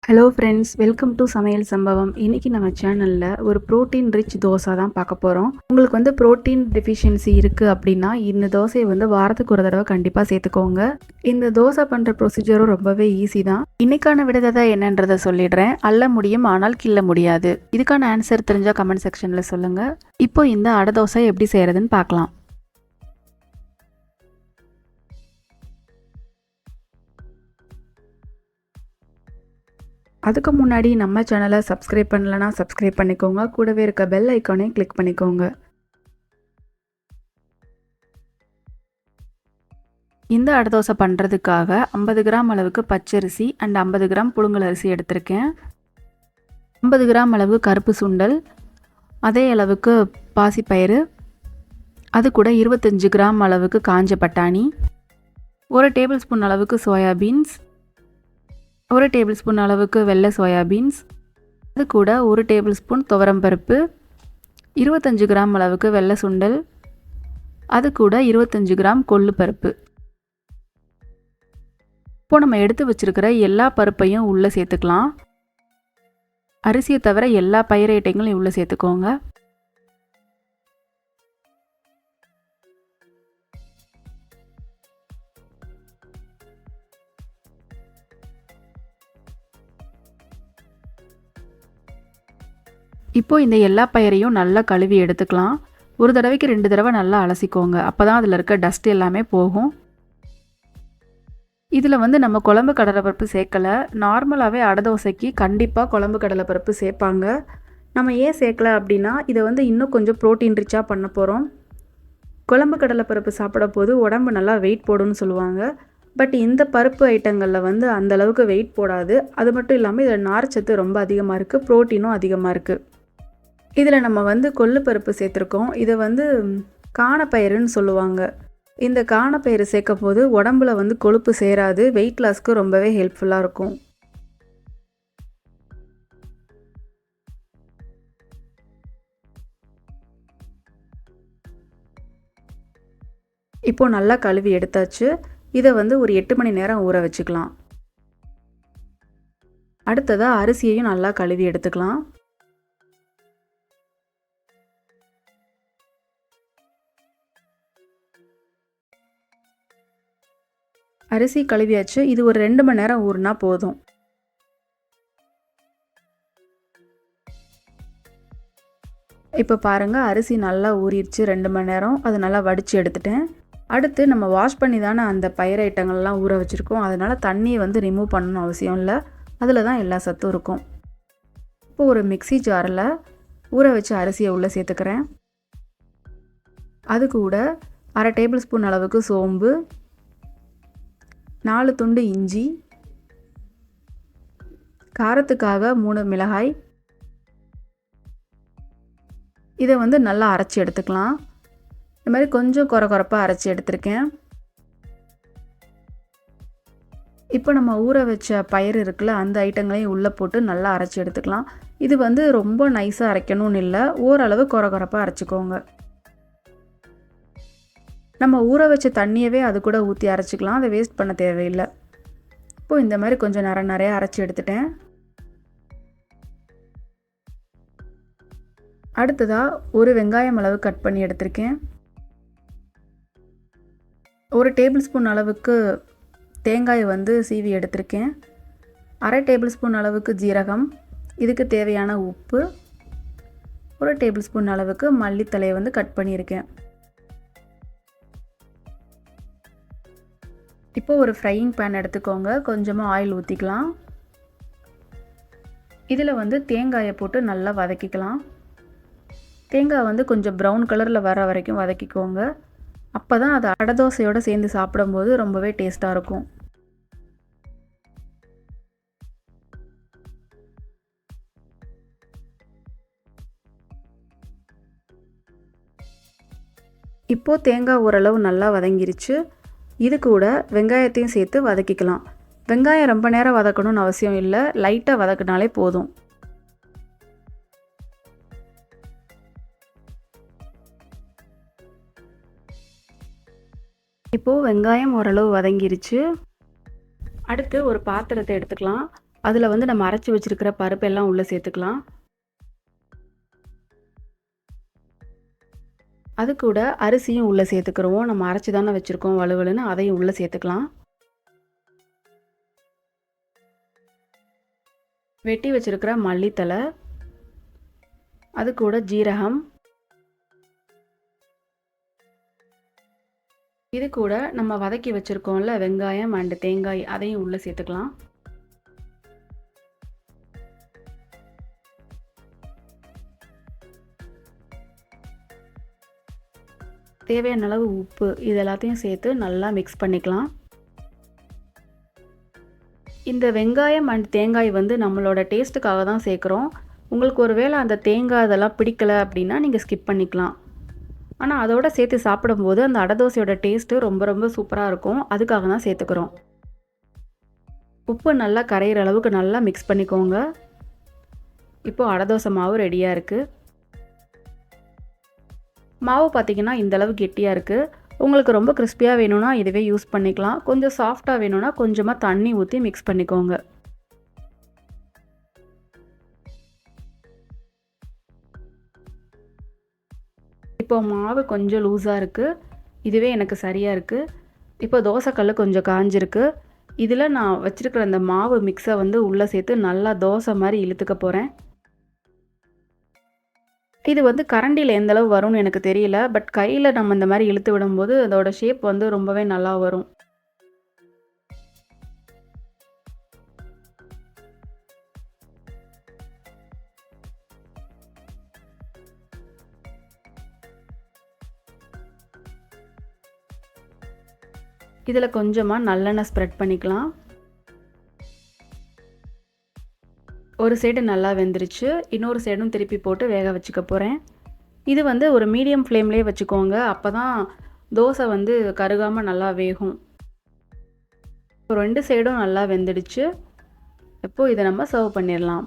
Hello friends, welcome to சமையல் சம்பவம். இன்னைக்கு நம்ம சேனலில் ஒரு ப்ரோட்டீன் ரிச் தோசை தான் பார்க்க போகிறோம். உங்களுக்கு வந்து ப்ரோட்டீன் டெஃபிஷியன்சி இருக்குது அப்படின்னா இந்த தோசையை வந்து வாரத்துக்கு ஒரு தடவை கண்டிப்பாக சேர்த்துக்கோங்க. இந்த தோசை பண்ணுற ப்ரொசீஜரும் ரொம்பவே ஈஸி தான். இன்னைக்கான விடுதலை என்னன்றதை சொல்லிடுறேன். அள்ள முடியும், ஆனால் கிள்ள முடியாது. இதுக்கான ஆன்சர் தெரிஞ்சால் கமெண்ட் செக்ஷனில் சொல்லுங்கள். இப்போ இந்த அடை தோசை எப்படி செய்கிறதுன்னு பார்க்கலாம். அதுக்கு முன்னாடி நம்ம சேனலை சப்ஸ்கிரைப் பண்ணலன்னா சப்ஸ்கிரைப் பண்ணிக்கோங்க. கூடவே இருக்க பெல் ஐக்கானையும் கிளிக் பண்ணிக்கோங்க. இந்த அடை தோசை பண்ணுறதுக்காக 50 கிராம் அளவுக்கு பச்சரிசி அண்ட் 50 கிராம் புழுங்கல் அரிசி எடுத்திருக்கேன். 50 கிராம் அளவு கருப்பு சுண்டல், அதே அளவுக்கு பாசிப்பயிறு, அது கூட 25 கிராம் அளவுக்கு காஞ்ச பட்டாணி, 1 டேபிள் ஸ்பூன் அளவுக்கு சோயாபீன்ஸ், 1 டேபிள் ஸ்பூன் அளவுக்கு வெள்ளை சோயாபீன்ஸ், அது கூட 1 டேபிள் ஸ்பூன் துவரம்பருப்பு, 25 கிராம் அளவுக்கு வெள்ளை சுண்டல், அது கூட 25 கிராம் கொள்ளு பருப்பு. இப்போ நம்ம எடுத்து வச்சிருக்கிற எல்லா பருப்பையும் உள்ளே சேர்த்துக்கலாம். அரிசியை தவிர எல்லா பயிர் ஐட்டங்களும் உள்ளே சேர்த்துக்கோங்க. இப்போ இந்த எல்லா பயிரையும் நல்லா கழுவி எடுத்துக்கலாம். ஒரு தடவைக்கு 2 தடவை நல்லா அலசிக்கோங்க. அப்போ தான் அதில் இருக்க டஸ்ட் எல்லாமே போகும். இதில் வந்து நம்ம குழம்பு கடலைப்பருப்பு சேர்க்கலை. நார்மலாகவே அடை தோசைக்கு கண்டிப்பாக குழம்பு கடலைப்பருப்பு சேர்ப்பாங்க. நம்ம ஏன் சேர்க்கலை அப்படின்னா இதை வந்து இன்னும் கொஞ்சம் ப்ரோட்டீன் ரிச்சாக பண்ண போகிறோம். குழம்பு கடலைப்பருப்பு சாப்பிட போது உடம்பு நல்லா வெயிட் போடுன்னு சொல்லுவாங்க. பட் இந்த பருப்பு ஐட்டங்களில் வந்து அந்தளவுக்கு வெயிட் போடாது. அது மட்டும் இல்லாமல் இதில் நார்ச்சத்து ரொம்ப அதிகமாக இருக்குது, ப்ரோட்டீனும் அதிகமாக இருக்குது. இதில் நம்ம வந்து கொள்ளு பருப்பு சேர்த்துருக்கோம். இதை வந்து காணப்பயிறுன்னு சொல்லுவாங்க. இந்த காணப்பயிறு சேர்க்கும் போது உடம்புல வந்து கொழுப்பு சேராது, வெயிட் லாஸ்க்கு ரொம்பவே ஹெல்ப்ஃபுல்லாக இருக்கும். இப்போ நல்லா கழுவி எடுத்தாச்சு. இதை வந்து ஒரு 8 மணி நேரம் ஊற வச்சுக்கலாம். அடுத்ததாக அரிசியையும் நல்லா கழுவி எடுத்துக்கலாம். அரிசி கழுவியாச்சு. இது ஒரு 2 மணி நேரம் ஊறினா போதும். இப்போ பாருங்கள், அரிசி நல்லா ஊறிடுச்சு 2 மணி நேரம். அது நல்லா வடித்து எடுத்துட்டேன். அடுத்து நம்ம வாஷ் பண்ணி தானே அந்த பயிர் ஐட்டங்கள்லாம் ஊற வச்சுருக்கோம். அதனால் தண்ணியை வந்து ரிமூவ் பண்ணணும் அவசியம் இல்லை. அதில் தான் எல்லா சத்தும் இருக்கும். இப்போ ஒரு மிக்ஸி ஜாரில் ஊற வச்ச அரிசியை உள்ளே சேர்த்துக்கிறேன். அது கூட 1/2 டேபிள் ஸ்பூன் அளவுக்கு சோம்பு, 4 துண்டு இஞ்சி, காரத்துக்காக 3 மிளகாய், இதை வந்து நல்லா அரைச்சி எடுத்துக்கலாம். இந்த மாதிரி கொஞ்சம் கொரப்பாக அரைச்சி எடுத்திருக்கேன். இப்போ நம்ம ஊற வச்ச பயிர் இருக்குல்ல, அந்த ஐட்டங்களையும் உள்ளே போட்டு நல்லா அரைச்சி எடுத்துக்கலாம். இது வந்து ரொம்ப நைஸாக அரைக்கணும்னு இல்லை, ஓரளவு கொரப்பாக அரைச்சிக்கோங்க. நம்ம ஊற வச்ச தண்ணியவே அது கூட ஊற்றி அரைச்சிக்கலாம், அதை வேஸ்ட் பண்ண தேவையில்லை. இப்போது இந்த மாதிரி கொஞ்சம் நிறைய அரைச்சி எடுத்துட்டேன். அடுத்ததாக ஒரு வெங்காயம் அளவு கட் பண்ணி எடுத்திருக்கேன். 1 டேபிள் ஸ்பூன் அளவுக்கு தேங்காயை வந்து சீவி எடுத்திருக்கேன். 1/2 டேபிள் ஸ்பூன் அளவுக்கு ஜீரகம், இதுக்கு தேவையான உப்பு, 1 டேபிள் ஸ்பூன் அளவுக்கு மல்லித்தலையை வந்து கட் பண்ணியிருக்கேன். இப்போ ஒரு ஃப்ரையிங் பேன் எடுத்துக்கோங்க. கொஞ்சமாக ஆயில் ஊற்றிக்கலாம். இதில் வந்து தேங்காயை போட்டு நல்லா வதக்கிக்கலாம். தேங்காய் வந்து கொஞ்சம் ப்ரௌன் கலரில் வர வரைக்கும் வதக்கிக்கோங்க. அப்போ தான் அது அடை தோசையோடு சேர்ந்து சாப்பிடும்போது ரொம்பவே டேஸ்ட்டாக இருக்கும். இப்போது தேங்காய் ஓரளவு நல்லா வதங்கிருச்சு. இது கூட வெங்காயத்தையும் சேர்த்து வதக்கிக்கலாம். வெங்காயம் ரொம்ப நேரம் வதக்கணும்னு அவசியம் இல்லை, லைட்டாக வதக்கினாலே போதும். இப்போது வெங்காயம் ஓரளவு வதங்கிருச்சு. அடுத்து ஒரு பாத்திரத்தை எடுத்துக்கலாம். அதில் வந்து நம்ம அரைச்சி வச்சுருக்கிற பருப்பெல்லாம் உள்ளே சேர்த்துக்கலாம். அது கூட அரிசியும் உள்ளே சேர்த்துக்கிறோம். நம்ம அரைச்சி தானே வச்சுருக்கோம் வலுவலுன்னு, அதையும் உள்ளே சேர்த்துக்கலாம். வெட்டி வச்சுருக்கிற மல்லித்தலை, அது கூட ஜீரகம், இது கூட நம்ம வதக்கி வச்சுருக்கோம்ல வெங்காயம் அண்டு தேங்காய், அதையும் உள்ளே சேர்த்துக்கலாம். தேவையான அளவு உப்பு, இது எல்லாத்தையும் சேர்த்து நல்லா மிக்ஸ் பண்ணிக்கலாம். இந்த வெங்காயம் அண்ட் தேங்காய் வந்து நம்மளோட டேஸ்ட்டுக்காக தான் சேர்க்குறோம். உங்களுக்கு ஒரு வேளை அந்த தேங்காய் இதெல்லாம் பிடிக்கலை அப்படின்னா நீங்கள் ஸ்கிப் பண்ணிக்கலாம். ஆனால் அதோடு சேர்த்து சாப்பிடும்போது அந்த அடை தோசையோட டேஸ்ட்டு ரொம்ப ரொம்ப சூப்பராக இருக்கும். அதுக்காக தான் சேர்த்துக்கிறோம். உப்பு நல்லா கரையிற அளவுக்கு நல்லா மிக்ஸ் பண்ணிக்கோங்க. இப்போது அடை தோசை மாவு ரெடியாக இருக்குது. மாவு பார்த்திங்கன்னா இந்தளவு கெட்டியாக இருக்குது. உங்களுக்கு ரொம்ப கிறிஸ்பியாக வேணும்னா இதுவே யூஸ் பண்ணிக்கலாம். கொஞ்சம் சாஃப்டாக வேணும்னா கொஞ்சமாக தண்ணி ஊற்றி மிக்ஸ் பண்ணிக்கோங்க. இப்போ மாவு கொஞ்சம் லூஸாக இருக்குது. இதுவே எனக்கு சரியாக இருக்குது. இப்போ தோசைக்கல் கொஞ்சம் காஞ்சிருக்கு. இதில் நான் வச்சுருக்கிற அந்த மாவு மிக்ஸை வந்து உள்ளே சேர்த்து நல்லா தோசை மாதிரி இழுத்துக்க போகிறேன். இது வந்து கரண்டியில் எந்தளவு வரும்னு எனக்கு தெரியல. பட் கையில் நம்ம இந்த மாதிரி இழுத்து விடும்போது அதோட ஷேப் வந்து ரொம்பவே நல்லா வரும். இதில் கொஞ்சமாக நல்லெண்ணெய் ஸ்ப்ரெட் பண்ணிக்கலாம். ஒரு சைடு நல்லா வெந்துருச்சு. இன்னொரு சைடும் திருப்பி போட்டு வேக வச்சுக்க போகிறேன். இது வந்து ஒரு மீடியம் ஃப்ளேம்லேயே வச்சுக்கோங்க. அப்போ தான் தோசை வந்து கருகாமல் நல்லா வேகும். இப்போ 2 சைடும் நல்லா வெந்துடுச்சு. இப்போது இதை நம்ம சர்வ் பண்ணிடலாம்.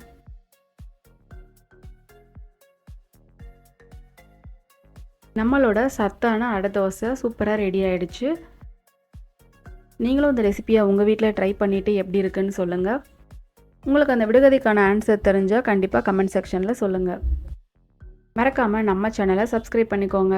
நம்மளோட சத்தான அடை தோசை சூப்பராக ரெடி ஆகிடுச்சு. நீங்களும் இந்த ரெசிபியை உங்கள் வீட்டில் ட்ரை பண்ணிவிட்டு எப்படி இருக்குன்னு சொல்லுங்கள். உங்களுக்கு அந்த விடுகதைக்கான ஆன்சர் தெரிஞ்சால் கண்டிப்பாக கமெண்ட் செக்ஷனில் சொல்லுங்கள். மறக்காமல் நம்ம சேனலை சப்ஸ்கிரைப் பண்ணிக்கோங்க.